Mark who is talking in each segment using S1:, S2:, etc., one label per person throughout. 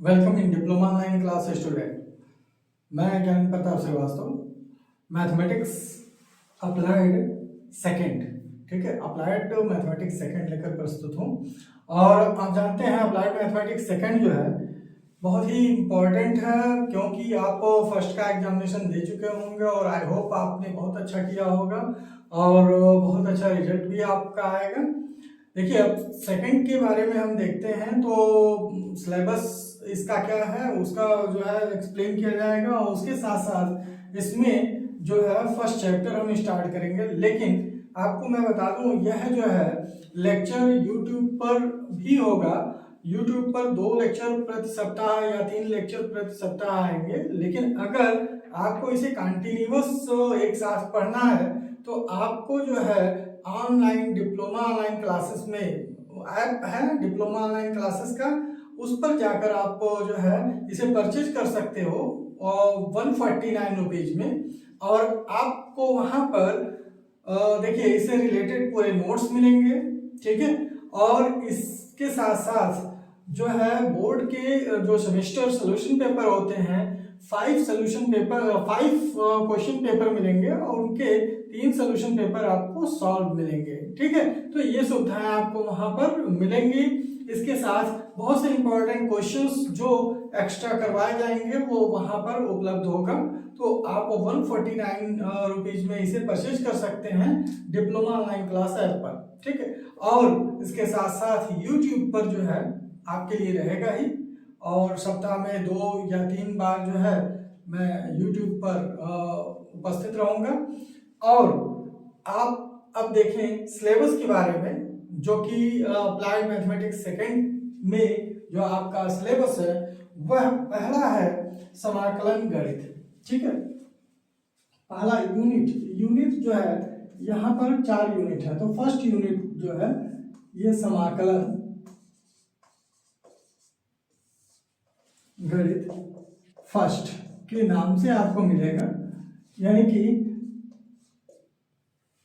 S1: Welcome in diploma online class student. मैं Gyan Pratap Srivastava, mathematics applied second, ठीक है, अप्लाइड मैथमेटिक्स सेकंड लेकर प्रस्तुत हूँ। और आप जानते हैं अप्लाइड मैथमेटिक्स सेकंड जो है बहुत ही इम्पोर्टेंट है, क्योंकि आप फर्स्ट का एग्जामिनेशन दे चुके होंगे और आई होप आपने बहुत अच्छा किया होगा और बहुत अच्छा रिजल्ट भी आपका आएगा। देखिए, अब सेकंड के बारे में हम देखते हैं तो सिलेबस इसका क्या है उसका जो है एक्सप्लेन किया जाएगा, और उसके साथ साथ इसमें जो है फर्स्ट चैप्टर हम स्टार्ट करेंगे। लेकिन आपको मैं बता दूं, यह जो है लेक्चर यूट्यूब पर भी होगा। यूट्यूब पर 2 लेक्चर प्रति सप्ताह या 3 लेक्चर प्रति सप्ताह आएंगे। लेकिन अगर आपको इसे कंटिन्यूअस एक साथ पढ़ना है तो आपको जो है ऑनलाइन डिप्लोमा ऑनलाइन क्लासेस में ऐप है डिप्लोमा ऑनलाइन क्लासेस का, उस पर जाकर आप जो है इसे परचेज कर सकते हो और 149 रुपीज में। और आपको वहां पर देखिए इससे रिलेटेड पूरे नोट्स मिलेंगे, ठीक है। और इसके साथ साथ जो है बोर्ड के जो सेमेस्टर सोल्यूशन पेपर होते हैं, 5 सोल्यूशन पेपर 5 क्वेश्चन पेपर मिलेंगे और उनके 3 सोल्यूशन पेपर आपको सॉल्व मिलेंगे, ठीक है। तो ये सुविधाएं आपको वहां पर मिलेंगी। इसके साथ बहुत से इंपॉर्टेंट क्वेश्चंस जो एक्स्ट्रा करवाए जाएंगे वो वहां पर उपलब्ध होगा। तो आप 149 रुपीज में इसे परचेज कर सकते हैं डिप्लोमा ऑनलाइन क्लास ऐप पर, ठीक है। और इसके साथ साथ यूट्यूब पर जो है आपके लिए रहेगा ही, और सप्ताह में 2 या 3 बार जो है मैं यूट्यूब पर उपस्थित रहूंगा। और आप अब देखें सिलेबस के बारे में, जो कि अप्लाइड मैथमेटिक्स सेकंड में जो आपका सिलेबस है वह पहला है समाकलन गणित, ठीक है। पहला यूनिट जो है यहाँ पर 4 यूनिट है। तो फर्स्ट यूनिट जो है ये समाकलन गणित फर्स्ट के नाम से आपको मिलेगा, यानी कि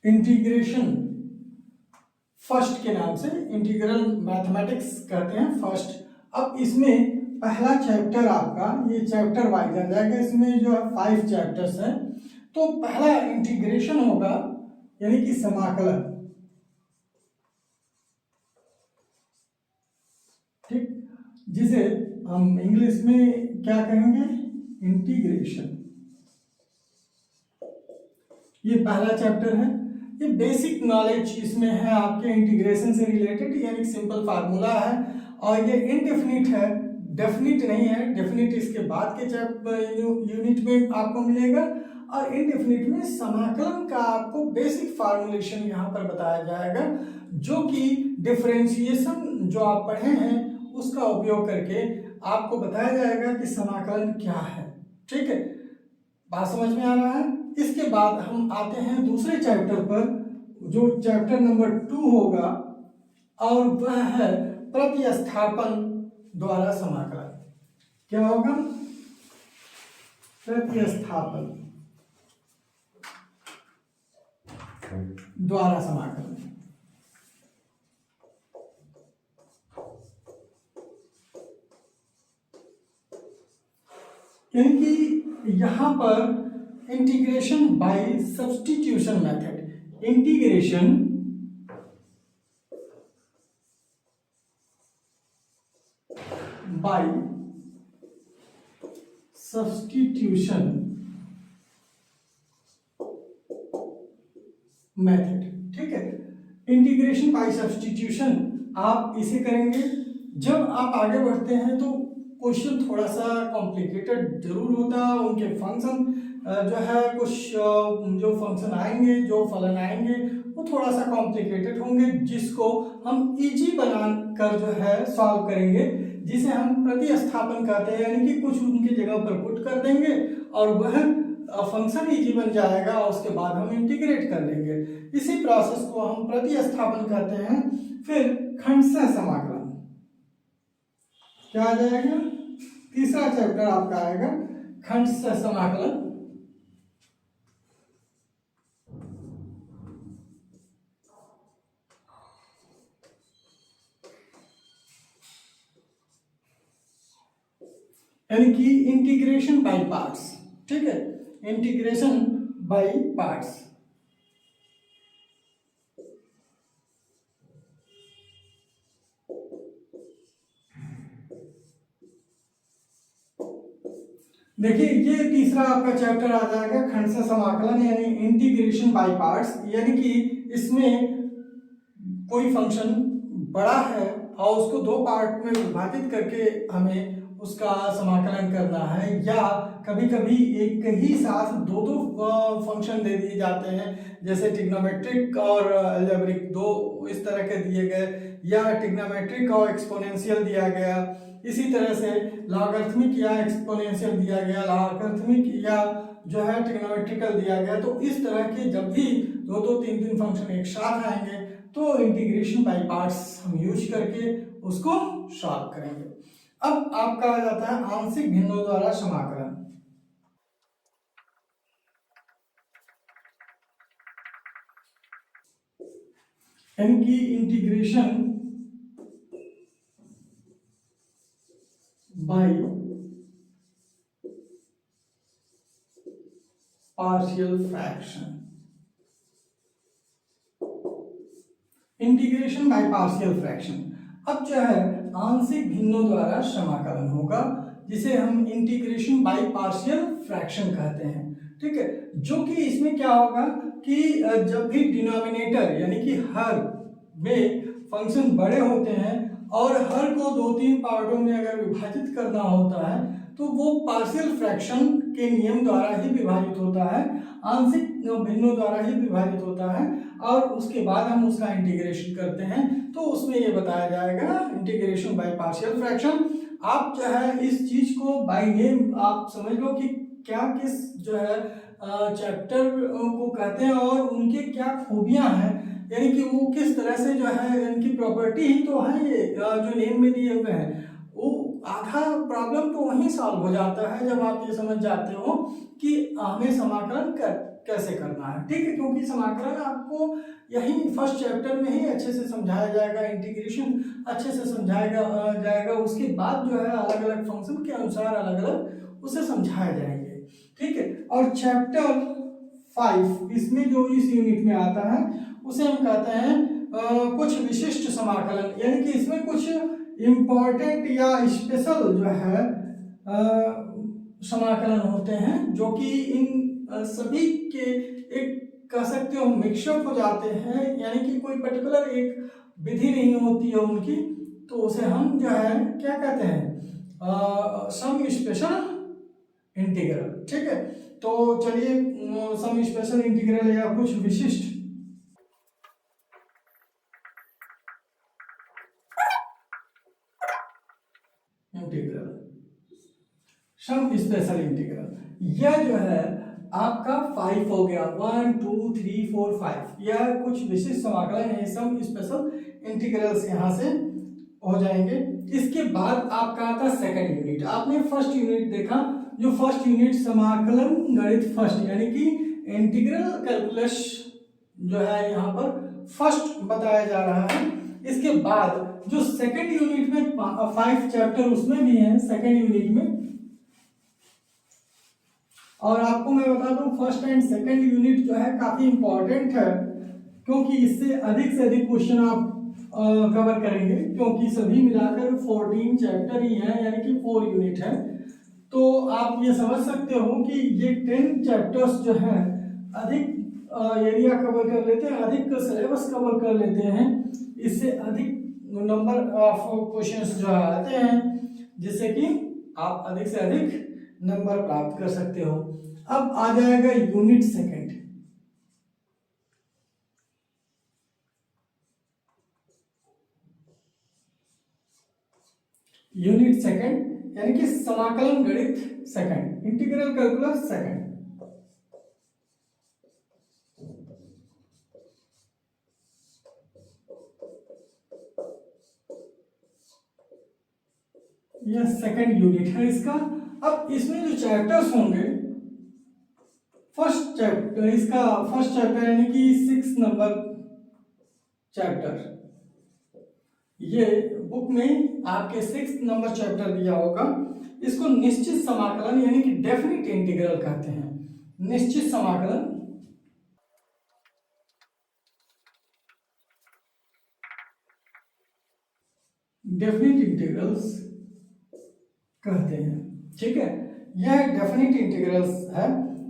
S1: इंटीग्रेशन फर्स्ट के नाम से, इंटीग्रल मैथमेटिक्स कहते हैं फर्स्ट। अब इसमें पहला चैप्टर आपका ये चैप्टर वाइज आ जाएगा। इसमें जो है 5 चैप्टर्स हैं। तो पहला इंटीग्रेशन होगा, यानी कि समाकलन, ठीक, जिसे हम इंग्लिश में क्या कहेंगे, इंटीग्रेशन। ये पहला चैप्टर है। ये बेसिक नॉलेज इसमें है आपके इंटीग्रेशन से रिलेटेड, यानी सिंपल फार्मूला है। और ये इनडेफिनिट है, डेफिनिट नहीं है। डेफिनिट इसके बाद के यूनिट में आपको मिलेगा, और इनडेफिनिट में समाकलन का आपको बेसिक फार्मूलेशन यहाँ पर बताया जाएगा, जो कि डिफरेंशिएशन जो आप पढ़े हैं उसका उपयोग करके आपको बताया जाएगा कि समाकलन क्या है, ठीक है। बात समझ में आ रहा है। इसके बाद हम आते हैं दूसरे चैप्टर पर, जो चैप्टर नंबर 2 होगा, और वह है प्रतिस्थापन द्वारा समाकलन। क्या होगा, प्रतिस्थापन द्वारा समाकलन। यानी कि यहां पर integration by substitution method, integration by substitution method, ठीक है। इंटीग्रेशन बाय सब्स्टिट्यूशन आप इसे करेंगे। जब आप आगे बढ़ते हैं तो क्वेश्चन थोड़ा सा कॉम्प्लिकेटेड जरूर होता है। उनके फंक्शन जो है कुछ जो फंक्शन आएंगे, जो फलन आएंगे वो थोड़ा सा कॉम्प्लिकेटेड होंगे, जिसको हम इजी बना कर जो है सॉल्व करेंगे, जिसे हम प्रतिस्थापन कहते हैं। यानी कि कुछ उनकी जगह पर पुट कर देंगे और वह फंक्शन इजी बन जाएगा, और उसके बाद हम इंटीग्रेट कर लेंगे। इसी प्रोसेस को हम प्रतिस्थापन कहते हैं। फिर खंडशः समाकलन क्या आ जाएगा, तीसरा चैप्टर आपका आएगा खंडशः समाकलन। यानी कि इंटीग्रेशन बाय पार्ट्स, ठीक है, इंटीग्रेशन बाय पार्ट्स। देखिए ये तीसरा आपका चैप्टर आ जाएगा खंड समाकलन यानी इंटीग्रेशन बाय पार्ट्स, यानी कि इसमें कोई फंक्शन बड़ा है और उसको दो पार्ट में विभाजित करके हमें उसका समाकलन करना है, या कभी कभी एक ही साथ दो दो फंक्शन दे दिए जाते हैं, जैसे ट्रिग्नोमेट्रिक और अलजेब्रिक दो इस तरह के दिए गए, या ट्रिग्नोमेट्रिक और एक्सपोनेंशियल दिया गया, इसी तरह से लॉगरिथमिक या एक्सपोनेंशियल दिया गया, लॉगरिथमिक या जो है ट्रिग्नोमेट्रिकल दिया गया। तो इस तरह के जब भी दो दो तीन तीन फंक्शन एक साथ आएंगे तो इंटीग्रेशन बाय पार्ट्स हम यूज करके उसको सॉल्व करेंगे। अब आपका आ जाता है आंशिक भिन्नों द्वारा समाकलन। इनकी integration by partial fraction, integration by partial fraction. अब जो है आंशिक भिन्नों द्वारा समाकलन होगा, जिसे हम इंटीग्रेशन बाय पार्शियल फ्रैक्शन कहते हैं, ठीक है। जो कि इसमें क्या होगा कि जब भी डिनोमिनेटर यानी कि हर में फंक्शन बड़े होते हैं और हर को दो तीन पार्टों में अगर विभाजित करना होता है तो वो पार्शियल फ्रैक्शन के नियम द्वारा ही विभाजित होता है, आंशिक भिन्नों द्वारा ही विभाजित होता है, और उसके बाद हम उसका इंटीग्रेशन करते हैं तो उसमें ये बताया जाएगा इंटीग्रेशन बाय पार्शियल फ्रैक्शन। आप जो है इस चीज को बाय नेम आप समझ लो कि क्या किस जो है चैप्टर को कहते हैं और उनके क्या खूबियां हैं, यानी कि वो किस तरह से जो है इनकी प्रॉपर्टी ही तो है ये जो नेम में दिए हुए हैं। वो आधा प्रॉब्लम तो वहीं सॉल्व हो जाता है जब आप ये समझ जाते हो कि हमें समाकलन कैसे करना है, ठीक है, क्योंकि समाकलन आपको यही फर्स्ट चैप्टर में ही अच्छे से समझाया जाएगा, इंटीग्रेशन अच्छे से समझाएगा जाएगा, उसके बाद जो है अलग अलग फंक्शन के अनुसार अलग अलग उसे समझाए जाएंगे, ठीक है। और चैप्टर 5 इसमें जो इस यूनिट में आता है उसे हम कहते हैं कुछ विशिष्ट समाकलन, यानी कि इसमें कुछ इम्पोर्टेंट या स्पेशल जो है समाकलन होते हैं जो कि इन सभी के एक कह सकते हो मिक्सअप हो जाते हैं, यानी कि कोई पर्टिकुलर एक विधि नहीं होती है उनकी, तो उसे हम जो है क्या कहते हैं सम स्पेशल इंटीग्रल, ठीक है। तो चलिए सम स्पेशल इंटीग्रल या कुछ विशिष्ट इंटीग्रल, सम स्पेशल इंटीग्रल, यह जो है आपका 5 हो गया, 1 2 3 4 5, यह कुछ विशिष्ट समाकलन है, सम स्पेशल इंटीग्रल्स यहाँ से हो जाएंगे। इसके बाद आपका आता है सेकंड यूनिट। आपने फर्स्ट यूनिट देखा, जो फर्स्ट यूनिट समाकलन गणित फर्स्ट यानी कि इंटीग्रल कैलकुलस जो है यहाँ पर फर्स्ट बताया जा रहा है। इसके बाद जो सेकंड यूनिट में 5 चैप्टर उसमें भी है सेकंड यूनिट में, और आपको मैं बता दूं फर्स्ट एंड सेकंड यूनिट जो है काफी इंपॉर्टेंट है, क्योंकि इससे अधिक क्वेश्चन आप कवर करेंगे, क्योंकि सभी मिलाकर 14 चैप्टर ही हैं, यानी कि 4 यूनिट है। तो आप ये समझ सकते हो कि ये 10 चैप्टर्स जो है अधिक एरिया कवर कर लेते हैं, अधिक सिलेबस कवर कर लेते हैं, इससे अधिक नंबर ऑफ क्वेश्चंस जो आते हैं, जिससे कि आप अधिक से अधिक नंबर प्राप्त कर सकते हो। अब आ जाएगा यूनिट सेकंड। यूनिट सेकंड यानी कि समाकलन गणित सेकंड, इंटीग्रल कैलकुलस सेकंड। यह सेकंड यूनिट है इसका। अब इसमें जो चैप्टर्स होंगे, फर्स्ट चैप्टर इसका फर्स्ट चैप्टर यानी कि 6 नंबर चैप्टर, ये बुक में आपके 6 नंबर चैप्टर दिया होगा, इसको निश्चित समाकलन यानी कि डेफिनिट इंटीग्रल कहते हैं। निश्चित समाकलन डेफिनिट इंटीग्रल्स कहते हैं। ठीक है, यह डेफिनिट इंटीग्रल्स है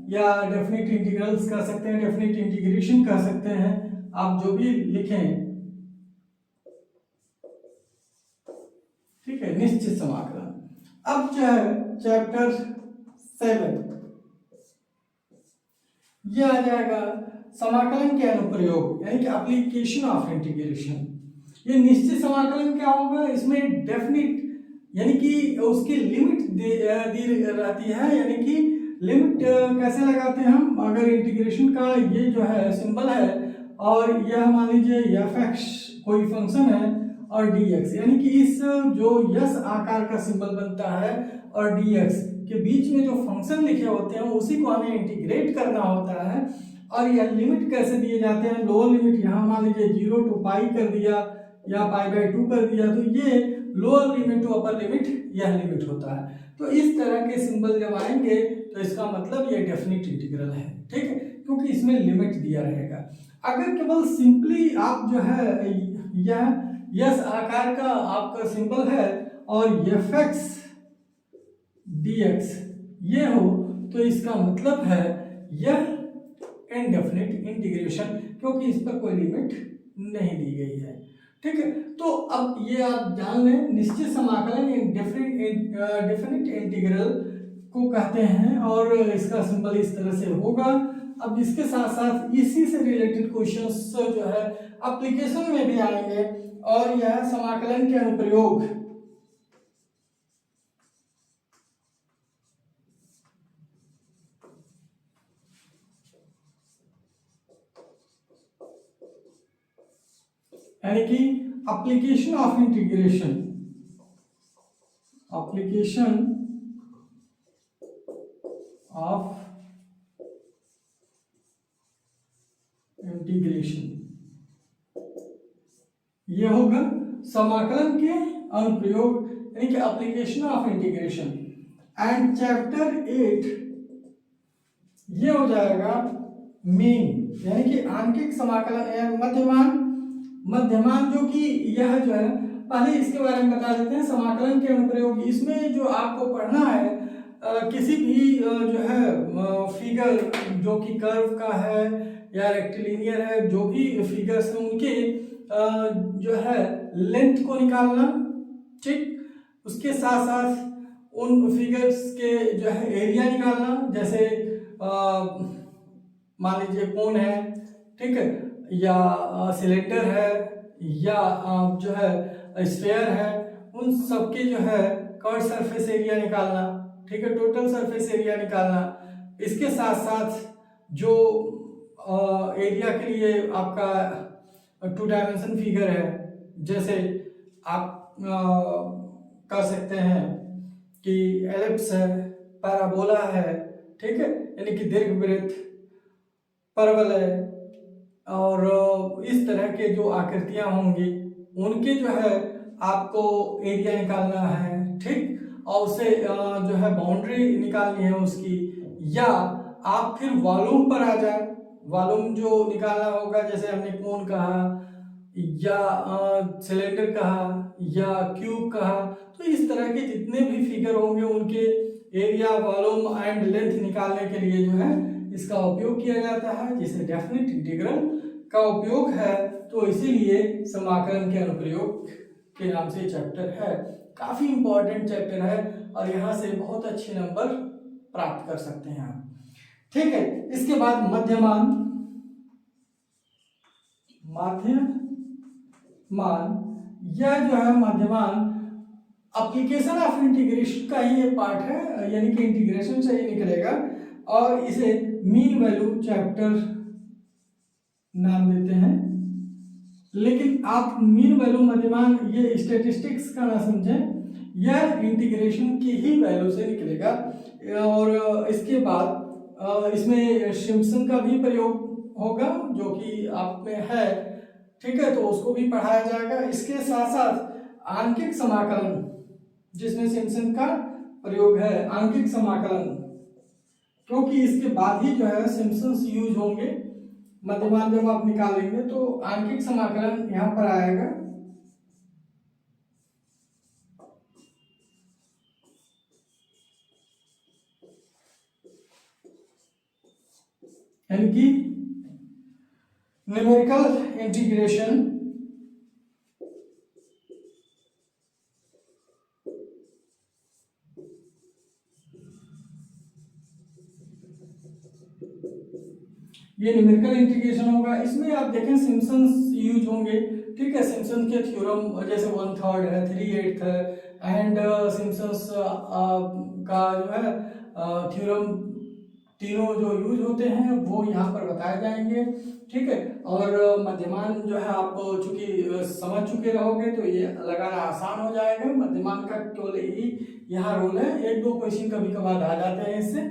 S1: या डेफिनिट इंटीग्रल्स कह सकते हैं, डेफिनिट इंटीग्रेशन कह सकते हैं, आप जो भी लिखें। ठीक है, निश्चित समाकलन। अब जो है चैप्टर 7 ये आ जाएगा समाकलन के अनुप्रयोग यानी कि एप्लीकेशन ऑफ इंटीग्रेशन। ये निश्चित समाकलन क्या होगा, इसमें डेफिनिट यानी कि उसकी लिमिट दी रहती है, यानी कि लिमिट कैसे लगाते हैं हम, अगर इंटीग्रेशन का ये जो है सिंबल है और यह मान लीजिए f(x) कोई फंक्शन है और dx, यानी कि इस जो यस आकार का सिंबल बनता है और dx के बीच में जो फंक्शन लिखे होते हैं उसी को हमें इंटीग्रेट करना होता है। और यह लिमिट कैसे दिए जाते हैं, लोअर लिमिट यहाँ मान लीजिए 0 to पाई कर दिया या π/2 कर दिया, तो ये lower limit to upper limit यह लिमिट होता है। तो इस तरह के सिंबल जब आएंगे तो इसका मतलब ये डेफिनिट इंटीग्रल है। ठीक है, क्योंकि इसमें लिमिट दिया रहेगा। अगर केवल सिंपली आप जो है यह यस आकार का आपका सिंबल है और f(x) dx ये हो, तो इसका मतलब है यह इनडेफिनिट इंटीग्रेशन, क्योंकि इस पर कोई लिमिट नहीं दी गई है। ठीक है, तो अब ये आप जान लें, निश्चित समाकलन डेफिनिट इंटीग्रल को कहते हैं और इसका सिंबल इस तरह से होगा। अब इसके साथ साथ इसी से रिलेटेड क्वेश्चंस जो है एप्लीकेशन में भी आएंगे और यह समाकलन के अनुप्रयोग यानी कि application of integration, application of integration ये होगा समाकलन के अनुप्रयोग यानी कि application of integration. And chapter 8 ये हो जाएगा मीन यानी कि आंशिक समाकलन, मध्यमान जो कि यह जो है, पहले इसके बारे में बता देते हैं समाकलन के अनुप्रयोग। इसमें जो आपको पढ़ना है किसी भी जो है फिगर जो कि कर्व का है या रेक्टिलिनियर है, जो भी फिगर्स हैं उनके जो है लेंथ को निकालना। ठीक, उसके साथ साथ उन फिगर्स के जो है एरिया निकालना, जैसे मान लीजिए कोन है, ठीक है, या सिलेंडर है या जो है स्फीयर है, उन सबके जो है कर्व सरफेस एरिया निकालना। ठीक है, टोटल सरफेस एरिया निकालना। इसके साथ साथ जो एरिया के लिए आपका 2 डायमेंशन फिगर है, जैसे आप कर सकते हैं कि एलिप्स है, पैराबोला है, ठीक है, यानी कि दीर्घवृत्त, परवल है, और इस तरह के जो आकृतियां होंगी उनके जो है आपको एरिया निकालना है। ठीक, और उसे जो है बाउंड्री निकालनी है उसकी, या आप फिर वॉल्यूम पर आ जाए, वॉल्यूम जो निकालना होगा, जैसे हमने कोन कहा या सिलेंडर कहा या क्यूब कहा, तो इस तरह के जितने भी फिगर होंगे उनके एरिया, वॉल्यूम एंड लेंथ निकालने के लिए जो है इसका उपयोग किया जाता है, जिसे डेफिनिट इंटीग्रल का उपयोग है। तो इसीलिए समाकलन के अनुप्रयोग के नाम से चैप्टर है, काफी इंपॉर्टेंट चैप्टर है और यहाँ से बहुत अच्छे नंबर प्राप्त कर सकते हैं आप। ठीक है, इसके बाद मध्यमान यह जो है मध्यमान एप्लीकेशन ऑफ इंटीग्रेशन का ही एक पार्ट है, यानी कि इंटीग्रेशन से ही निकलेगा और इसे मीन वैल्यू चैप्टर नाम देते हैं। लेकिन आप मीन वैल्यू मध्यमान ये स्टैटिस्टिक्स का ना समझें, यह इंटीग्रेशन की ही वैल्यू से निकलेगा। और इसके बाद इसमें सिम्पसन का भी प्रयोग होगा जो कि आप में है, ठीक है, तो उसको भी पढ़ाया जाएगा। इसके साथ साथ आंकिक समाकलन, जिसमें सिम्पसन का प्रयोग है, आंकिक समाकलन, क्योंकि इसके बाद ही जो है सिम्पसन्स यूज होंगे मध्यमान जब आप निकालेंगे, तो आंकिक समाकलन यहां पर आएगा। यानी कि न्यूमेरिकल इंटीग्रेशन ये न्यूमेरिकल इंटीग्रेशन होगा। इसमें आप देखें सिम्पसन्स यूज होंगे, ठीक है। सिम्पसन के थ्योरम जैसे 1/3 है, 3/8 है, एंड सिम्पसन्स का जो है थ्योरम तीनों जो यूज होते हैं वो यहाँ पर बताए जाएंगे, ठीक है। और मध्यमान जो है आप चूंकि समझ चुके रहोगे तो ये लगाना आसान हो जाएगा। मध्यमान का केवल यही यहाँ रोल है, एक दो क्वेश्चन कभी कभार आ जाते हैं इससे,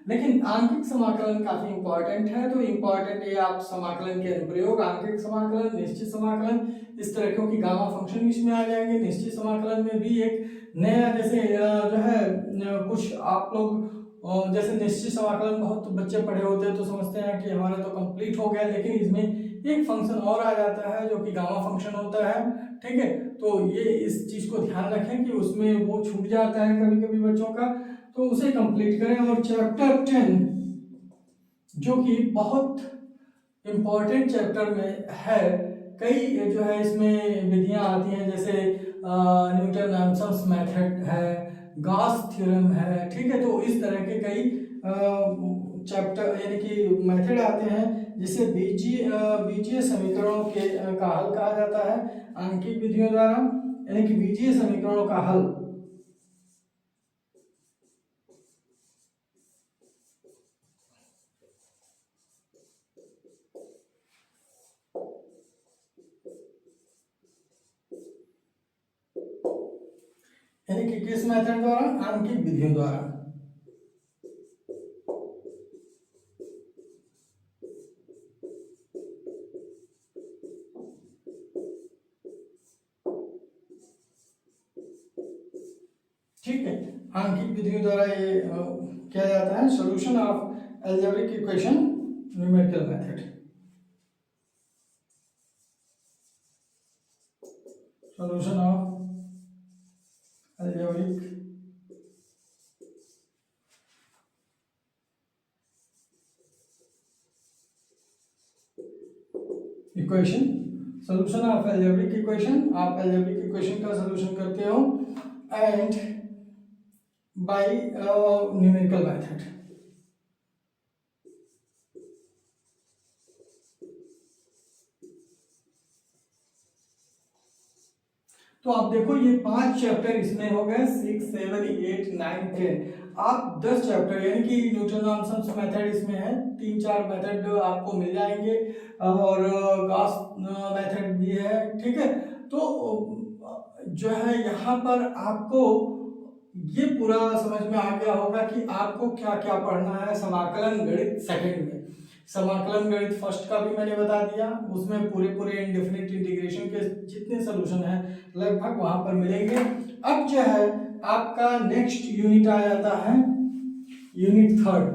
S1: लेकिन आंकिक समाकलन काफी इंपॉर्टेंट है। तो इंपॉर्टेंट ये आप समाकलन के अनुप्रयोग, आंकिक समाकलन, निश्चित समाकलन, इस तरह क्योंकि गामा फंक्शन इसमें आ जाएंगे। निश्चित समाकलन में भी एक नया जैसे जो है कुछ आप लोग जैसे निश्चित समाकलन बहुत बच्चे पढ़े होते हैं तो समझते हैं कि हमारा तो कंप्लीट हो गया, लेकिन इसमें एक फंक्शन और आ जाता है जो कि गामा फंक्शन होता है, ठीक है। तो ये इस चीज को ध्यान रखें कि उसमें वो छूट जाता है कभी कभी बच्चों का, तो उसे कंप्लीट करें। और चैप्टर 10 जो कि बहुत इम्पोर्टेंट चैप्टर में है, कई जो है इसमें विधियां आती हैं, जैसे न्यूटन-रैम्सन्स मेथड है, गॉस थ्योरम है, ठीक है। तो इस तरह के कई चैप्टर यानी कि मेथड आते हैं जिसे बीजीय समीकरणों के का हल कहा जाता है आंकिक विधियों द्वारा, यानी कि बीजीय समीकरणों का हल। यानी कि किस मेथड द्वारा? आंकिक विधियों द्वारा। ठीक है, आंकिक विधियों द्वारा ये किया जाता है। Solution of algebraic equation numerical method. Solution of algebraic equation, solution of algebraic equation. आप अलजेब्रिक इक्वेशन का सॉल्यूशन करते हो एंड बाय न्यूमेरिकल मेथड। तो आप देखो ये 5 चैप्टर इसमें हो गए, 6, 7, 8, 9, 10। आप 10 चैप्टर यानी कि न्यूटन-रैम्सन्स मेथड इसमें है, 3-4 मेथड आपको मिल जाएंगे और गॉस मेथड भी है, ठीक है। तो जो है यहाँ पर आपको ये पूरा समझ में आ गया होगा कि आपको क्या क्या पढ़ना है समाकलन गणित सेकंड में। समाकलन गणित फर्स्ट का भी मैंने बता दिया, उसमें पूरे पूरे इंडेफिनिट इंटीग्रेशन के जितने सॉल्यूशन हैं लगभग वहां पर मिलेंगे। अब जो है आपका नेक्स्ट यूनिट आ जाता है यूनिट 3।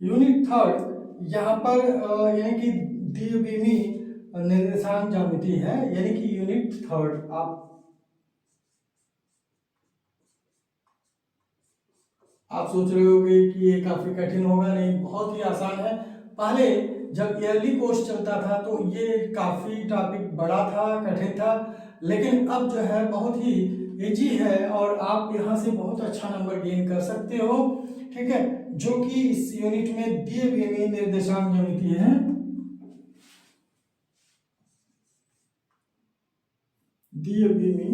S1: यूनिट 3 यहाँ पर यानी कि द्विविमीय निर्देशांक ज्यामिति है, यानी कि यूनिट 3। आप सोच रहे होगे कि ये काफी कठिन होगा, नहीं, बहुत ही आसान है। पहले जब ईयरली कोर्स चलता था तो ये काफी टॉपिक बड़ा था, कठिन था, लेकिन अब जो है बहुत ही इजी है और आप यहाँ से बहुत अच्छा नंबर गेन कर सकते हो, ठीक है। जो कि इस यूनिट में द्विविमीय निर्देशांक ज्यामिति है, द्विविमीय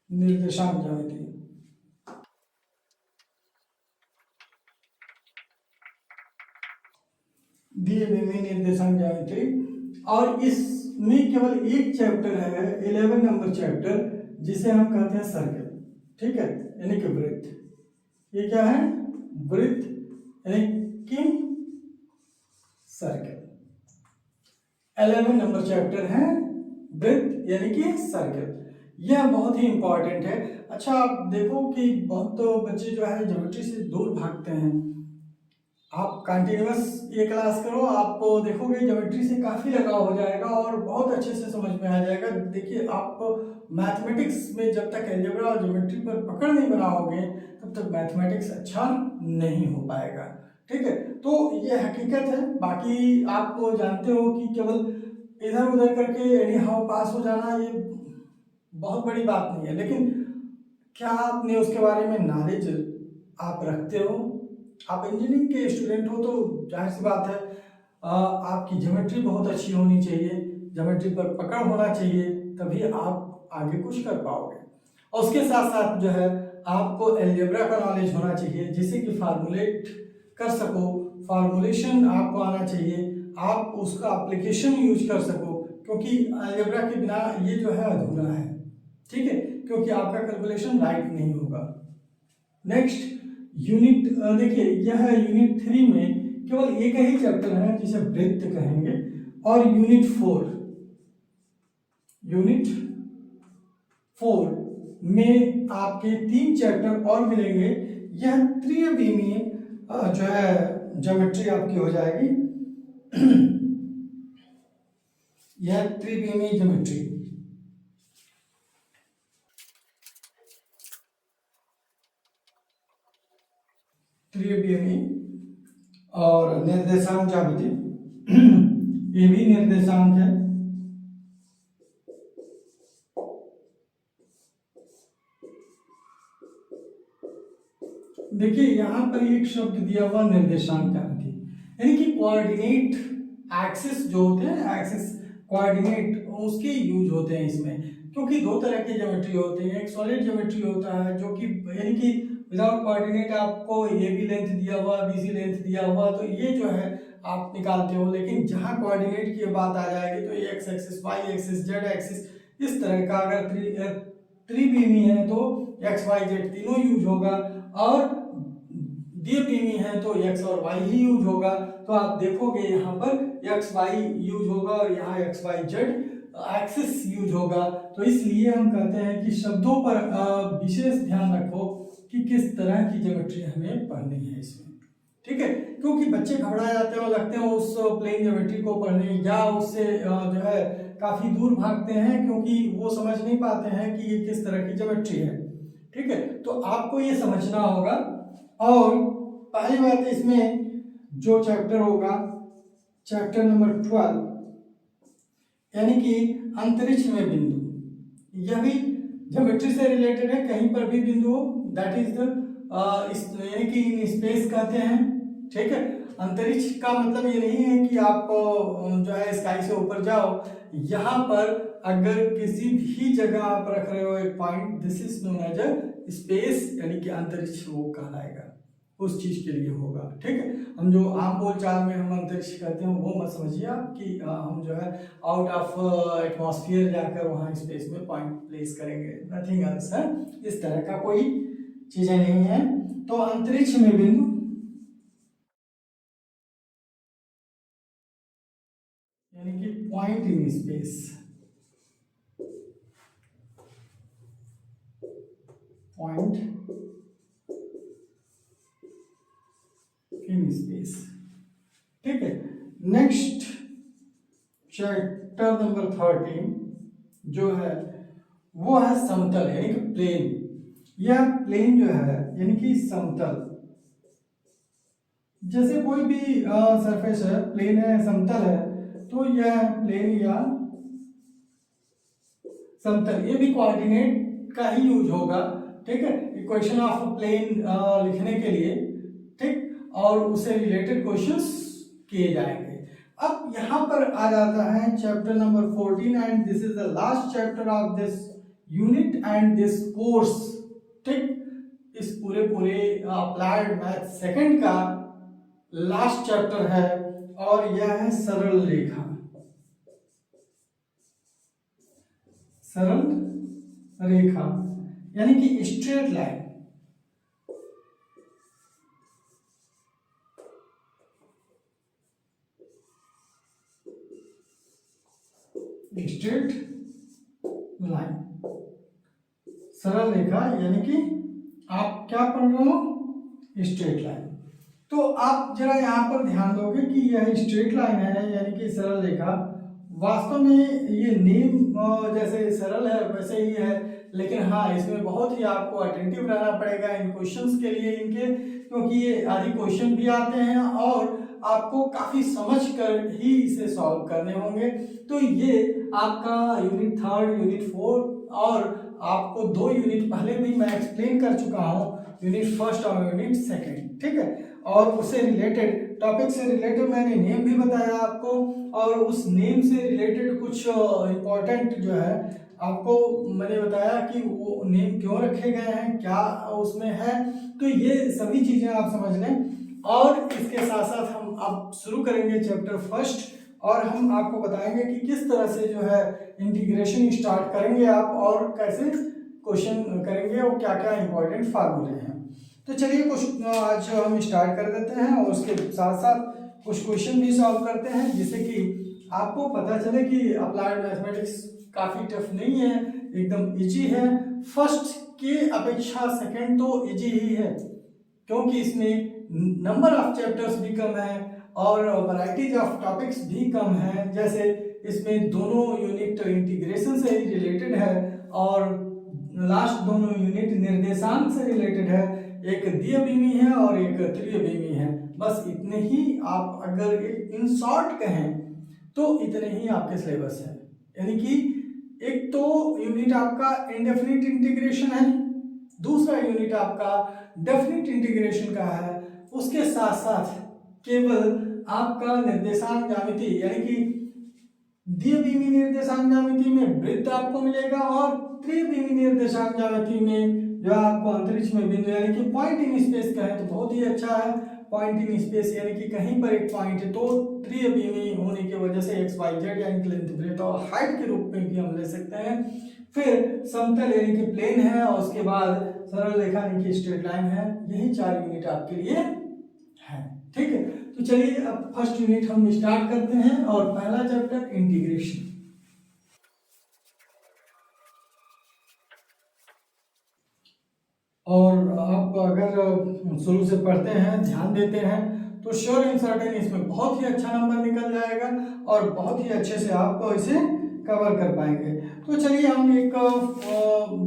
S1: निर्देशांक ज्यामिति। द्विविमीय निर्देशांक ज्यामिति, और इसमें केवल एक चैप्टर है 11 नंबर चैप्टर, जिसे हम कहते हैं सर्कल, ठीक है, यानी कि वृत्त। ये क्या है? वृत्त, यानी सर्कल। 11 नंबर चैप्टर है वृत्त यानी कि सर्कल। यह बहुत ही इंपॉर्टेंट है। अच्छा, आप देखो कि बहुत तो बच्चे जो है ज्योमेट्री से दूर भागते हैं। आप कंटिन्यूअस ये क्लास करो, आपको देखोगे ज्योमेट्री से काफ़ी लगाव हो जाएगा और बहुत अच्छे से समझ में आ जाएगा। देखिए, आप मैथमेटिक्स में जब तक अलजेब्रा और ज्योमेट्री पर पकड़ नहीं बनाओगे तब तक मैथमेटिक्स अच्छा नहीं हो पाएगा। ठीक है, तो ये हकीकत है। बाकी आप जानते हो कि केवल इधर उधर करके एनी हाउ पास हो जाना ये बहुत बड़ी बात नहीं है, लेकिन क्या आपने उसके बारे में नॉलेज आप रखते हो? आप इंजीनियरिंग के स्टूडेंट हो तो जाहिर सी बात है आपकी ज्योमेट्री बहुत अच्छी होनी चाहिए, ज्योमेट्री पर पकड़ होना चाहिए, तभी आप आगे कुछ कर पाओगे। और उसके साथ साथ जो है आपको अलजेब्रा का नॉलेज होना चाहिए, जिससे कि फार्मूलेट कर सको, फार्मूलेशन आपको आना चाहिए, आप उसका एप्लीकेशन यूज कर सको, क्योंकि अलजेब्रा के बिना ये जो है अधूरा है। ठीक है, क्योंकि आपका कैलकुलेशन राइट नहीं होगा। नेक्स्ट यूनिट देखिए, यह यूनिट 3 में केवल एक ही चैप्टर है जिसे वृत्त कहेंगे, और यूनिट 4 में आपके 3 चैप्टर और मिलेंगे। यह त्रिविमीय जो है ज्योमेट्री आपकी हो जाएगी। यह त्रिविमीय ज्योमेट्री, त्रिविमीय और निर्देशांक ज्यामिति ये भी निर्देशांक है। देखिए, यहां पर एक शब्द दिया हुआ निर्देशांक ज्यामिति, यानी कि कोऑर्डिनेट एक्सिस जो होते हैं, एक्सिस कोऑर्डिनेट उसके यूज होते हैं इसमें। क्योंकि दो तरह के ज्योमेट्री होते हैं, एक सॉलिड ज्योमेट्री होता है जो कि यानी कि विदाउट कोऑर्डिनेट आपको ए बी लेंथ दिया हुआ, बी सी लेंथ दिया हुआ, तो ये जो है आप निकालते हो। लेकिन जहां कोऑर्डिनेट की बात आ जाएगी तो X axis, Y axis, Z axis, इस तरह का अगर त्रिविमीय है तो एक्स वाई जेड तीनों यूज होगा, और द्विविमीय है तो एक्स और वाई ही यूज होगा। तो आप देखोगे यहाँ पर एक्स वाई यूज होगा और यहाँ X Y Z axis use होगा। तो इसलिए हम कहते हैं कि शब्दों पर विशेष ध्यान रखो कि किस तरह की ज्योमेट्री हमें पढ़नी है इसमें। ठीक है, क्योंकि बच्चे घबरा जाते हैं और लगते हैं उस प्लेन ज्योमेट्री को पढ़ने, या उससे जो है काफी दूर भागते हैं, क्योंकि वो समझ नहीं पाते हैं कि ये किस तरह की ज्योमेट्री है। ठीक है, तो आपको ये समझना होगा। और पहली बात इसमें जो चैप्टर होगा, चैप्टर नंबर 12, यानी कि अंतरिक्ष में बिंदु, यह भी ज्योमेट्री से रिलेटेड है। कहीं पर भी बिंदु हो, दैट इज द यानी कि इन स्पेस कहते हैं। ठीक है, अंतरिक्ष का मतलब ये नहीं है कि आप जो है स्काई से ऊपर जाओ। यहाँ पर अगर किसी भी जगह आप रख रहे हो एक point, this is known as a space, यानी कि अंतरिक्ष वो कहलाएगा, उस चीज के लिए होगा। ठीक है, हम जो आम बोलचाल में हम अंतरिक्ष कहते हैं वो मत समझिए आप कि हम जो है आउट ऑफ एटमॉस्फेयर जाकर वहाँ स्पेस में पॉइंट प्लेस करेंगे, नथिंग एल्स है, इस तरह का कोई चीजें नहीं है। तो अंतरिक्ष में बिंदु यानी कि point in space, point in space. ठीक है, नेक्स्ट चैप्टर नंबर 13 जो है वो है समतल, यानी कि प्लेन। यह प्लेन जो है यानी कि समतल, जैसे कोई भी सरफेस है, प्लेन है, समतल है, तो यह प्लेन या समतल, ये भी कोऑर्डिनेट का ही यूज होगा। ठीक है, इक्वेशन ऑफ प्लेन लिखने के लिए, ठीक, और उससे रिलेटेड क्वेश्चंस किए जाएंगे। अब यहाँ पर आ जाता है chapter number 14, and this is the last chapter of this unit and this course. ठीक, इस पूरे अप्लाइड मैथ सेकंड का लास्ट चैप्टर है, और यह है सरल रेखा, सरल रेखा यानी कि स्ट्रेट लाइन। सरल रेखा यानी कि आप क्या पढ़ रहे हो, स्ट्रेट लाइन। तो आप जरा यहाँ पर ध्यान दोगे कि यह स्ट्रेट लाइन है यानी कि सरल रेखा, वास्तव में ये नेम जैसे सरल है वैसे ही है, लेकिन हाँ इसमें बहुत ही आपको अटेंटिव रहना पड़ेगा इन क्वेश्चंस के लिए इनके, क्योंकि ये आदि क्वेश्चन भी आते हैं और आपको काफी समझ कर ही इसे सॉल्व करने होंगे। तो ये आपका यूनिट 3, यूनिट 4 और आपको 2 यूनिट पहले भी मैं एक्सप्लेन कर चुका हूँ, यूनिट 1 और यूनिट 2, ठीक है। और उससे रिलेटेड टॉपिक से रिलेटेड मैंने नेम भी बताया आपको, और उस नेम से रिलेटेड कुछ इम्पोर्टेंट जो है आपको मैंने बताया कि वो नेम क्यों रखे गए हैं, क्या उसमें है। तो ये सभी चीजें आप समझ लें। और इसके साथ साथ हम अब शुरू करेंगे चैप्टर 1 और हम आपको बताएंगे कि किस तरह से जो है इंटीग्रेशन स्टार्ट करेंगे आप और कैसे क्वेश्चन करेंगे और क्या क्या इंपॉर्टेंट फार्मूले हैं। तो चलिए कुछ आज हम स्टार्ट कर देते हैं और उसके साथ साथ कुछ क्वेश्चन भी सॉल्व करते हैं, जिससे कि आपको पता चले कि अप्लाइड मैथमेटिक्स काफ़ी टफ नहीं है, एकदम इजी है। फर्स्ट के अपेक्षा सेकंड तो इजी ही है, क्योंकि इसमें नंबर ऑफ चैप्टर्स भी कम है और वैराइटीज ऑफ टॉपिक्स भी कम है। जैसे इसमें दोनों यूनिट इंटीग्रेशन से रिलेटेड है और लास्ट दोनों यूनिट निर्देशांक से रिलेटेड है, एक द्विअभिमी है और एक त्रिअभिमी है। बस इतने ही, आप अगर इन शॉर्ट कहें तो इतने ही आपके सिलेबस है। यानी कि एक तो यूनिट आपका इंडेफिनिट इंटीग्रेशन है, दूसरा यूनिट आपका डेफिनिट इंटीग्रेशन का है, उसके साथ साथ केवल आपका निर्देशांक ज्यामिति यानी कि द्विअभिमी निर्देशांक ज्यामिति में वृत्त आपको मिलेगा और त्रिअभिमी निर्देशांक ज्यामिति में जो आपको अंतरिक्ष में बिंदु यानी कि पॉइंट इन स्पेस का है, तो बहुत ही अच्छा है। पॉइंट इन स्पेस यानी कि कहीं पर एक पॉइंट है, तो त्रिअभिमी होने की वजह से एक्स वाई जेड यानी कि लेंथ ब्रेथ और हाइट के रूप में भी हम ले सकते हैं। फिर समतल यानी कि प्लेन है और उसके बाद सरल रेखा यानी कि स्ट्रेट लाइन है। यही 4 यूनिट आपके लिए है, ठीक है। तो चलिए अब फर्स्ट यूनिट हम स्टार्ट करते हैं और पहला चैप्टर इंटीग्रेशन। और आप अगर शुरू से पढ़ते हैं, ध्यान देते हैं, तो श्योर एंड सर्टेन इसमें बहुत ही अच्छा नंबर निकल जाएगा और बहुत ही अच्छे से आप इसे कवर कर पाएंगे। तो चलिए हम एक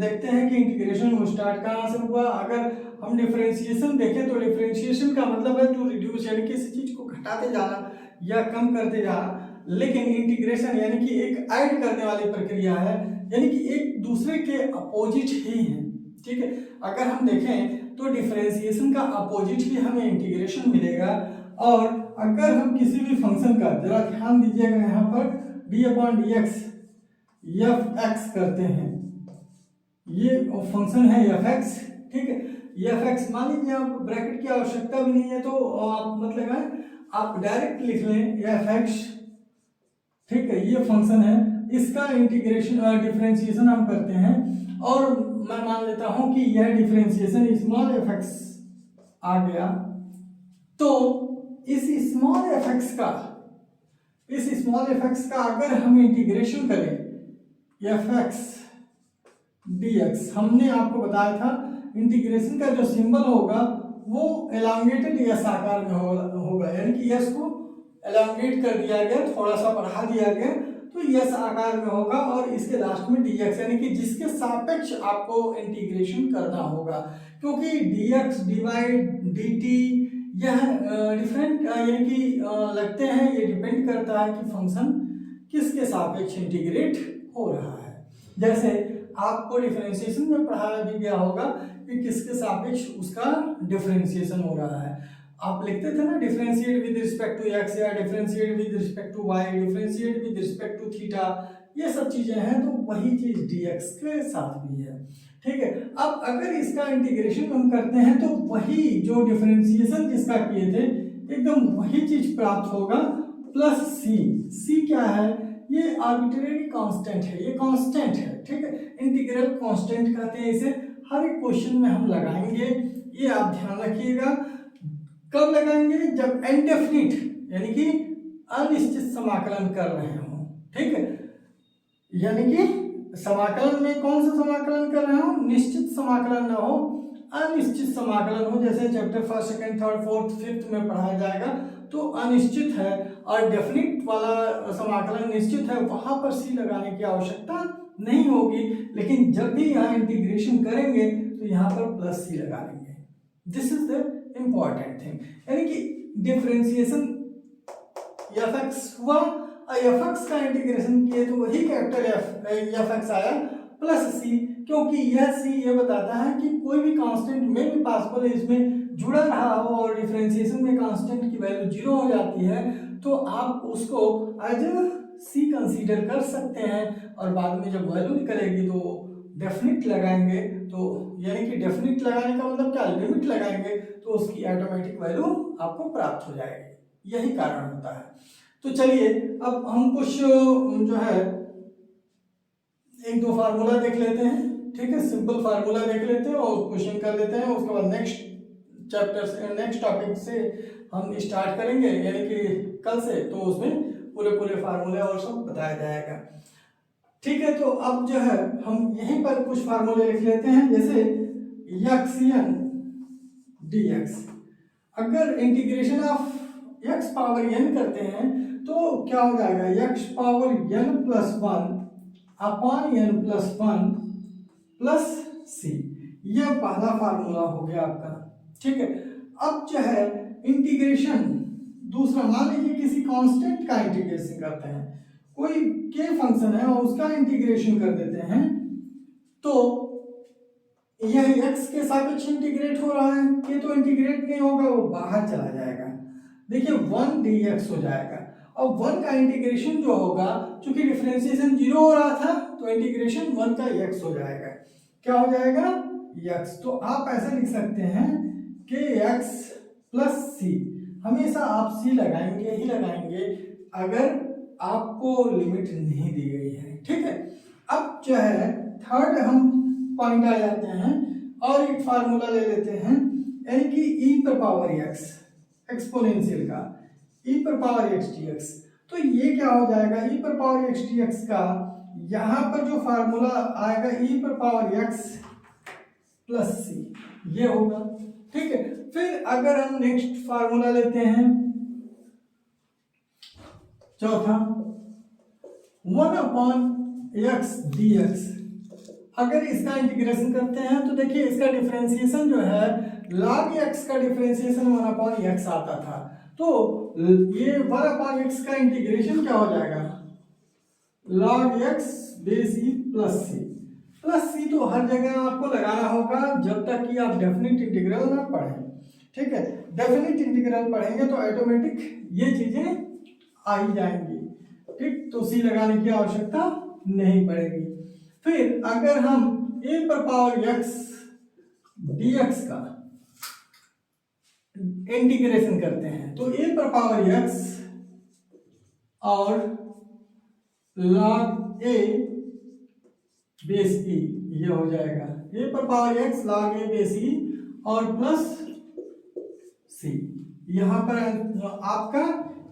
S1: देखते हैं कि इंटीग्रेशन स्टार्ट कहाँ से हुआ। अगर हम डिफरेंशिएशन देखें तो डिफरेंशिएशन का मतलब है टू रिड्यूस यानी कि किसी चीज को घटाते जाना या कम करते जाना, लेकिन इंटीग्रेशन यानी कि एक ऐड करने वाली प्रक्रिया है, यानी कि एक दूसरे के अपोजिट ही है, ठीक है। अगर हम देखें तो डिफरेंशिएशन का अपोजिट ही हमें इंटीग्रेशन मिलेगा। और अगर हम किसी भी फंक्शन का, जरा ध्यान दीजिएगा यहाँ पर d/dx f(x) करते हैं, ये फंक्शन है f(x), ठीक है। f(x) मान लीजिए आप ब्रैकेट की आवश्यकता भी नहीं है तो आप मतलब आप डायरेक्ट लिख लें f(x), ठीक है। ये फंक्शन है, इसका इंटीग्रेशन और डिफरेंशिएशन हम करते हैं और मैं मान लेता हूं कि यह डिफरेंशिएशन स्मॉल f(x) आ गया। तो इस स्मॉल f(x) का अगर हम इंटीग्रेशन करें f(x) dx, हमने आपको बताया था इंटीग्रेशन का जो सिंबल होगा वो एलोंगेटेड एस आकार में होगा, यानी कि एस को एलोंगेट कर दिया गया, थोड़ा सा बढ़ा दिया गया, तो यस आकार में होगा और इसके लास्ट में dx यानी कि जिसके सापेक्ष आपको इंटीग्रेशन करना होगा, क्योंकि dx dy dt यह डिफरेंट यानी कि लगते हैं, ये डिपेंड करता है कि फंक्शन किसके सापेक्ष इंटीग्रेट हो रहा है। जैसे आपको डिफरेंशिएशन में पढ़ाया भी गया होगा कि किसके सापेक्ष उसका डिफरेंशिएशन हो रहा है। आप लिखते थे ना differentiate with respect to X या differentiate with respect to Y, differentiate with respect to theta, ये सब चीजें हैं, तो वही चीज dx के साथ भी है, ठीक है। अब अगर इसका इंटीग्रेशन हम करते हैं तो वही जो डिफरेंशिएशन जिसका किए थे एकदम वही चीज प्राप्त होगा, प्लस c क्या है, ये आर्बिट्रेरी कांस्टेंट है, ये कांस्टेंट है, ठीक है। इंटीग्रल कांस्टेंट कहते हैं इसे, हर एक क्वेश्चन में हम लगाएंगे, ये आप ध्यान रखिएगा। कब लगाएंगे, जब इनडेफिनिट यानी कि अनिश्चित समाकलन कर रहे हो, ठीक है। यानी कि समाकलन में कौन सा समाकलन कर रहे हो, निश्चित समाकलन ना हो, अनिश्चित समाकलन हो, जैसे chapter first second third fourth fifth में पढ़ाया जाएगा तो अनिश्चित है, और डेफिनिट वाला समाकलन निश्चित है, वहां पर सी लगाने की आवश्यकता नहीं होगी। लेकिन जब भी यहाँ इंटीग्रेशन करेंगे तो यहाँ पर प्लस सी लगा लेंगे। This is the important thing, यानी कि डिफरेंशिएशन एफ एक्स हुआ और एफ एक्स का इंटीग्रेशन किए तो वही कैपिटल एफ एक्स आया प्लस सी, क्योंकि यह सी ये बताता है कि कोई भी कांस्टेंट में भी पॉसिबल इसमें जुड़ा रहा हो और डिफरेंशिएशन में कांस्टेंट की वैल्यू 0 हो जाती है तो आप उसको एज सी कंसीडर कर सकते हैं, और बाद में जब वैल्यू निकलेगी तो डेफिनिट लगाएंगे, तो यानी कि डेफिनिट लगाने का मतलब क्या, लिमिट लगाएंगे तो उसकी ऑटोमेटिक वैल्यू आपको प्राप्त हो जाएगी, यही कारण होता है। तो चलिए अब हम कुछ जो है एक दो फार्मूला देख लेते हैं, ठीक है, सिंपल फार्मूला देख लेते हैं और क्वेश्चन कर लेते हैं, उसके बाद नेक्स्ट चैप्टर से नेक्स्ट टॉपिक से हम स्टार्ट करेंगे, यानी कि कल से, तो उसमें पूरे फार्मूले और सब बताया जाएगा। ठीक है, तो अब जो है हम यहीं पर कुछ फार्मूले लिख लेते हैं, जैसे यक्सियन dx, अगर integration of x power n करते हैं तो क्या हो जाएगा, x power n plus 1 upon n plus 1 plus C, यह पहला फार्मूला हो गया आपका। ठीक है, अब जो है इंटीग्रेशन दूसरा, मान लीजिए किसी कांस्टेंट का इंटीग्रेशन करते हैं, कोई के फंक्शन है और उसका इंटीग्रेशन कर देते हैं, तो यह x के सापेक्ष इंटीग्रेट हो रहा है, ये तो इंटीग्रेट नहीं होगा, वो बाहर चला जाएगा। देखिए 1 dx हो जाएगा, और 1 का इंटीग्रेशन जो होगा, चूंकि डिफरेंशिएशन 0 हो रहा था तो इंटीग्रेशन 1 का x हो जाएगा, क्या हो जाएगा x। तो आप ऐसे लिख सकते हैं कि x प्लस सी, हमेशा आप सी लगाएंगे ही लगाएंगे अगर आपको लिमिट नहीं दी गई है। ठीक है, अब जो है थर्ड हम पॉइंट आ जाते हैं और एक फार्मूला ले लेते हैं, यानी कि e पर पावर x एक्सपोनेंशियल का e पर पावर x dx, तो ये क्या हो जाएगा, e पर पावर x dx का यहाँ पर जो फार्मूला आएगा e पर पावर x प्लस सी, ये होगा। ठीक है, फिर अगर हम नेक्स्ट फार्मूला लेते हैं चौथा, 1 अपॉन x dx, अगर इसका इंटीग्रेशन करते हैं तो देखिए इसका डिफरेंशिएशन जो है log x का डिफरेंशिएशन 1 अपॉन x आता था, तो ये 1 अपॉन x का इंटीग्रेशन क्या हो जाएगा, log x base e plus C. Plus C तो हर जगह आपको लगाना होगा जब तक कि आप डेफिनिट इंटीग्रल ना पढ़ें। ठीक है, डेफिनिट इंटीग्रल पढ़ेंगे तो ऑटोमेटिक ये चीजें आ ही जाएंगी। ठीक, तो सी लगाने की आवश्यकता नहीं पड़ेगी। फिर अगर हम a पर पावर x dx का इंटीग्रेशन करते हैं तो a पर पावर x और log a बेस e, ये हो जाएगा a पर power x log a base e और प्लस c, यहां पर आपका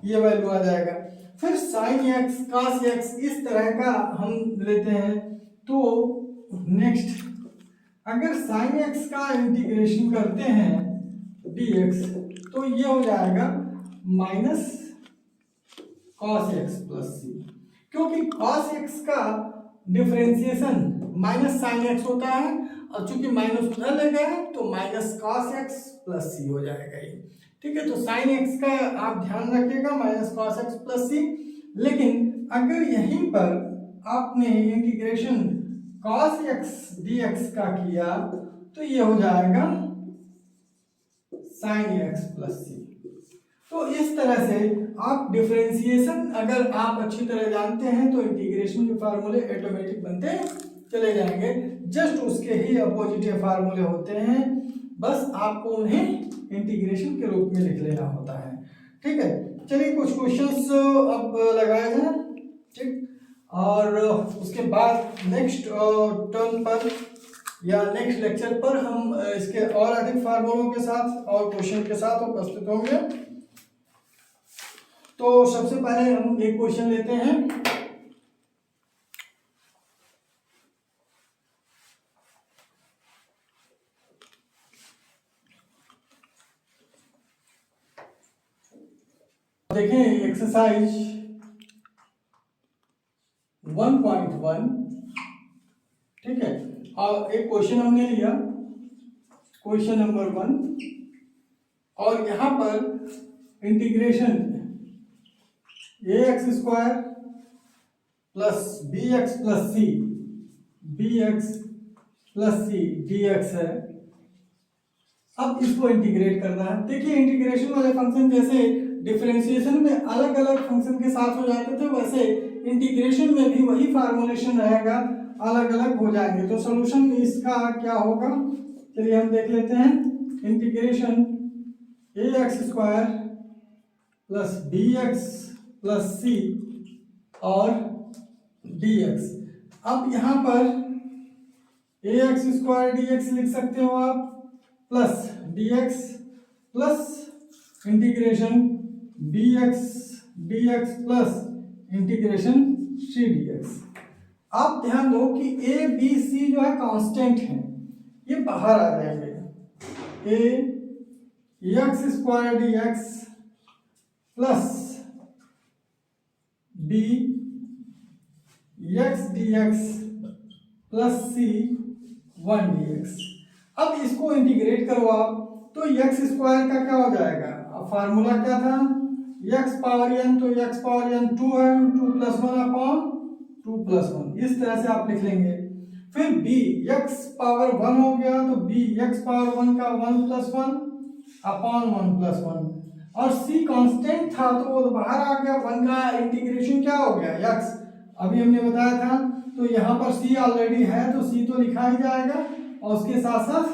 S1: ये वैल्यू आ जाएगा। फिर sin x cos x इस तरह का हम लेते हैं, तो नेक्स्ट अगर sin x का इंटीग्रेशन करते हैं dx तो ये हो जाएगा माइनस cos x प्लस सी, क्योंकि cos x का डिफरेंशिएशन माइनस sin x होता है और चूंकि माइनस उधर ले गए तो माइनस cos x प्लस सी हो जाएगा ये। ठीक है, तो sin x का आप ध्यान रखिएगा माइनस cos x प्लस सी, लेकिन अगर यहीं पर आपने इंटीग्रेशन cos x dx का किया तो ये हो जाएगा sin x प्लस सी। तो इस तरह से आप डिफरेंशिएशन अगर आप अच्छी तरह जानते हैं तो इंटीग्रेशन के फार्मूले ऑटोमेटिक बनते चले जाएंगे, जस्ट उसके ही अपोजिट फार्मूले होते हैं, बस आपको उन्हें इंटीग्रेशन के रूप में लिख लेना होता है। ठीक है, चलिए कुछ क्वेश्चंस अब लगाए जाएं। ठीक, और उसके बाद नेक्स्ट टर्न पर या नेक्स्ट लेक्चर पर हम इसके और अधिक फार्मूलों के साथ और क्वेश्चन के साथ उपस्थित होंगे। तो सबसे पहले हम एक क्वेश्चन लेते हैं, देखें एक्सरसाइज 1.1, ठीक है, और एक क्वेश्चन हमने लिया, क्वेश्चन नंबर 1, और यहाँ पर integration ax square plus bx plus c, bx plus c dx है। अब इसको इंटीग्रेट करना है। देखिए इंटीग्रेशन वाले फंक्शन जैसे डिफरेंशिएशन में अलग अलग फंक्शन के साथ हो जाते थे, वैसे इंटीग्रेशन में भी वही फार्मूलेशन रहेगा, अलग अलग हो जाएंगे। तो सॉल्यूशन इसका क्या होगा, चलिए हम देख लेते हैं। Integration ax square plus bx plus c और dx। अब यहाँ पर ax स्क्वायर dx लिख सकते हो आप, plus dx plus integration bx dx plus integration c dx। आप ध्यान दो कि a b c जो है कांस्टेंट है, ये बाहर आ जाएंगे। a x square dx plus b x dx plus c 1 dx। अब इसको इंटीग्रेट करो आप, तो x स्क्वायर का क्या हो जाएगा, अब फार्मूला क्या था, x पावर n, तो x पावर n 2 है, 2 प्लस 1 अपॉन 2 प्लस 1, इस तरह से आप लिख लेंगे। फिर b x पावर 1 हो गया, तो b x पावर 1 का 1 प्लस 1 अपॉन 1 प्लस 1, और c कांस्टेंट था तो वो बाहर आ गया, 1 का इंटीग्रेशन क्या हो गया x, अभी हमने बताया था। तो यहाँ पर c ऑलरेडी है तो c तो लिखा ही जाएगा, और उसके साथ साथ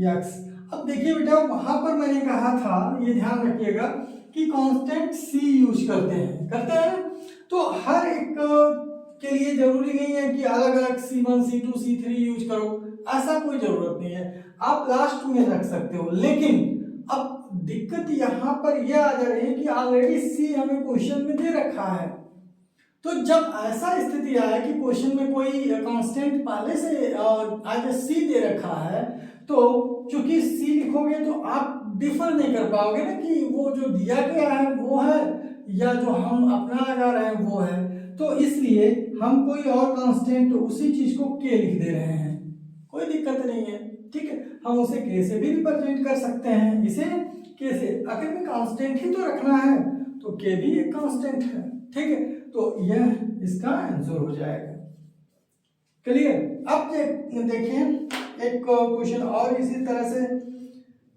S1: x। अब देखिए बेटा वहां पर मैंने कहा था, ये ध्यान रखिएगा कि कांस्टेंट c यूज करते हैं, तो हर एक के लिए जरूरी नहीं है कि अलग अलग c1 c2 c3 यूज करो, ऐसा कोई जरूरत नहीं है, आप लास्ट में रख सकते हो। लेकिन अब दिक्कत यहाँ पर यह आ जा रही है कि ऑलरेडी c हमें क्वेश्चन में दे रखा है, तो जब ऐसा स्थिति आया कि क्वेश्चन में कोई कांस्टेंट पहले से एज सी दे रखा है, तो चूंकि सी लिखोगे तो आप डिफर नहीं कर पाओगे ना कि वो जो दिया गया है वो है या जो हम अपना लगा रहे हैं वो है, तो इसलिए हम कोई और कांस्टेंट उसी चीज को के लिख दे रहे हैं, कोई दिक्कत नहीं है, ठीक है। हम उसे के से भी रिप्रेजेंट कर सकते हैं, इसे के से, आखिर में कांस्टेंट ही तो रखना है, तो के भी एक कांस्टेंट है, ठीक है। तो यह इसका आंसर हो जाएगा। क्लियर। अब देखें एक क्वेश्चन और इसी तरह से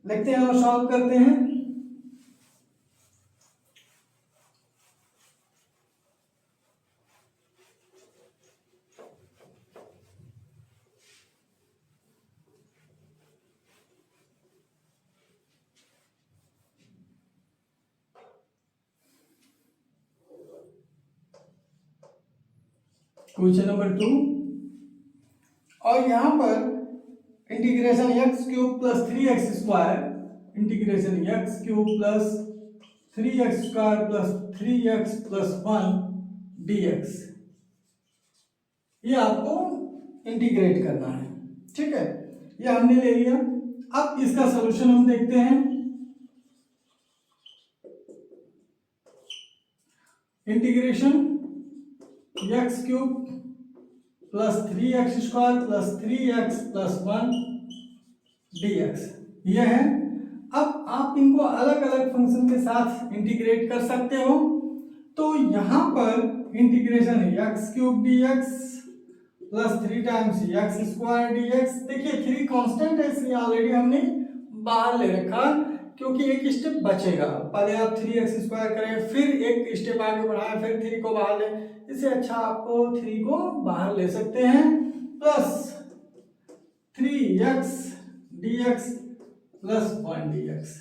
S1: लिखते हैं और सॉल्व करते हैं। क्वेश्चन नंबर 2, और यहां पर integration x cube plus 3x square, integration x cube plus 3x square plus 3x plus 1 dx, ये आपको इंटीग्रेट करना है, ठीक है। ये हमने ले लिया। अब इसका सलूशन हम देखते हैं। Integration x cube plus 3x square plus 3x plus 1 dx, यह है। अब आप इनको अलग अलग फंक्शन के साथ इंटीग्रेट कर सकते हो, तो यहां पर integration x cube dx plus 3 times x square dx, देखिए 3 कांस्टेंट है इसलिए ऑलरेडी हमने बाहर ले रखा, क्योंकि एक स्टेप बचेगा, पहले आप 3x स्क्वायर करें फिर एक स्टेप आगे बढ़ाएं फिर 3 को बाहर लें, इससे अच्छा आपको 3 को बाहर ले सकते हैं, plus 3x dx plus 1 dx,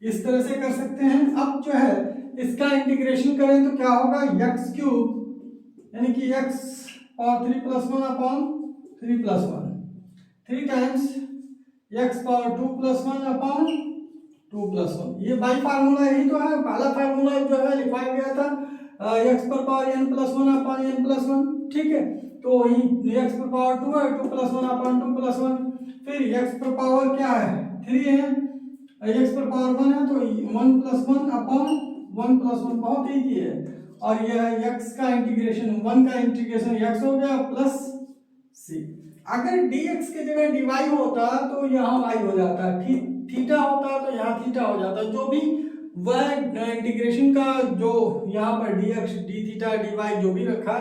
S1: इस तरह से कर सकते हैं। अब जो है इसका इंटीग्रेशन करें तो क्या होगा, x क्यूब यानी कि x power 3 plus 1 upon 3 plus 1, 3 times x power 2 plus 1 upon 2 plus 1, ये बाई फार्मूला यही तो है, पहला फार्मूला जो है लिखवाया गया था x पर power n plus 1 upon n plus 1, ठीक है। तो वही x पर पावर 2 है, 2 प्लस 1 अपॉन 2 प्लस 1, फिर x पर पावर क्या है 3 है, x पर पावर 1 है तो 1 प्लस 1 अपॉन 1 प्लस 1 बहुत ईजी है। और यह x का इंटीग्रेशन 1 का इंटीग्रेशन x हो गया प्लस c। अगर dx की जगह dy होता तो यहाँ y हो जाता, थीटा होता तो यहाँ थीटा हो जाता। जो भी वह इंटीग्रेशन का जो यहाँ पर dx d थीटा dy जो भी रखा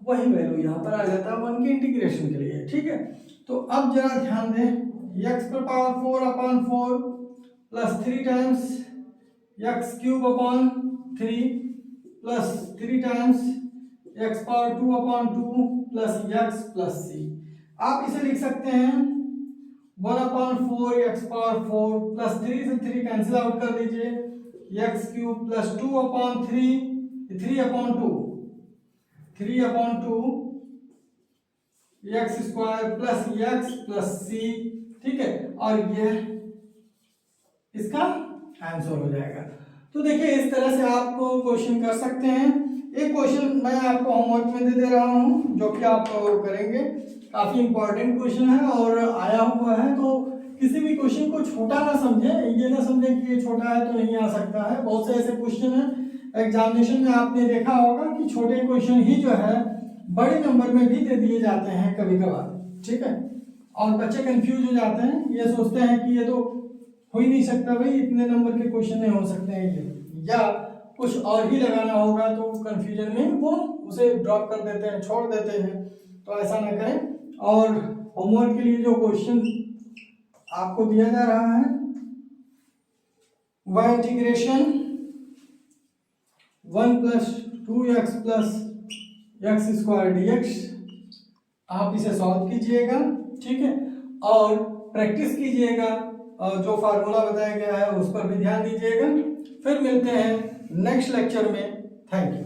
S1: वही वैल्यू यहाँ पर आ जाता 1 के इंटीग्रेशन के लिए। ठीक है, तो अब जरा ध्यान दें, x पर power 4/4 plus 3 times x cube upon 3 plus 3 times x power 2/2 plus x plus c। आप इसे लिख सकते हैं 1/4 x पावर 4 प्लस 3 से 3 कैंसिल आउट कर दीजिए, x cube plus 2/3 3/2 x square plus x plus c। ठीक है, और यह इसका आंसर हो जाएगा। तो देखिए इस तरह से आप क्वेश्चन कर सकते हैं। एक क्वेश्चन मैं आपको होमवर्क में दे रहा हूं जो कि आप करेंगे, काफी इंपॉर्टेंट क्वेश्चन है और आया हुआ है। तो किसी भी क्वेश्चन को छोटा ना समझें, ये ना समझें कि ये छोटा है तो नहीं आ सकता है। बहुत से ऐसे क्वेश्चन हैं एग्जामिनेशन में आपने देखा होगा कि छोटे क्वेश्चन ही जो है बड़े नंबर में भी दे दिए जाते हैं कभी कभार। ठीक है, और बच्चे कंफ्यूज हो जाते हैं, ये सोचते हैं कि ये तो हो ही नहीं सकता भाई, इतने नंबर के क्वेश्चन नहीं हो सकते हैं ये, या कुछ और ही लगाना होगा, तो कंफ्यूजन में वो उसे ड्रॉप कर देते हैं, छोड़ देते हैं। तो ऐसा ना करें। और होमवर्क के लिए जो क्वेश्चन आपको दिया जा रहा है वह integration 1 plus 2x plus x square dx, आप इसे सॉल्व कीजिएगा। ठीक है, और प्रैक्टिस कीजिएगा, जो फार्मूला बताया गया है उस पर भी ध्यान दीजिएगा। फिर मिलते हैं नेक्स्ट लेक्चर में। Thank you.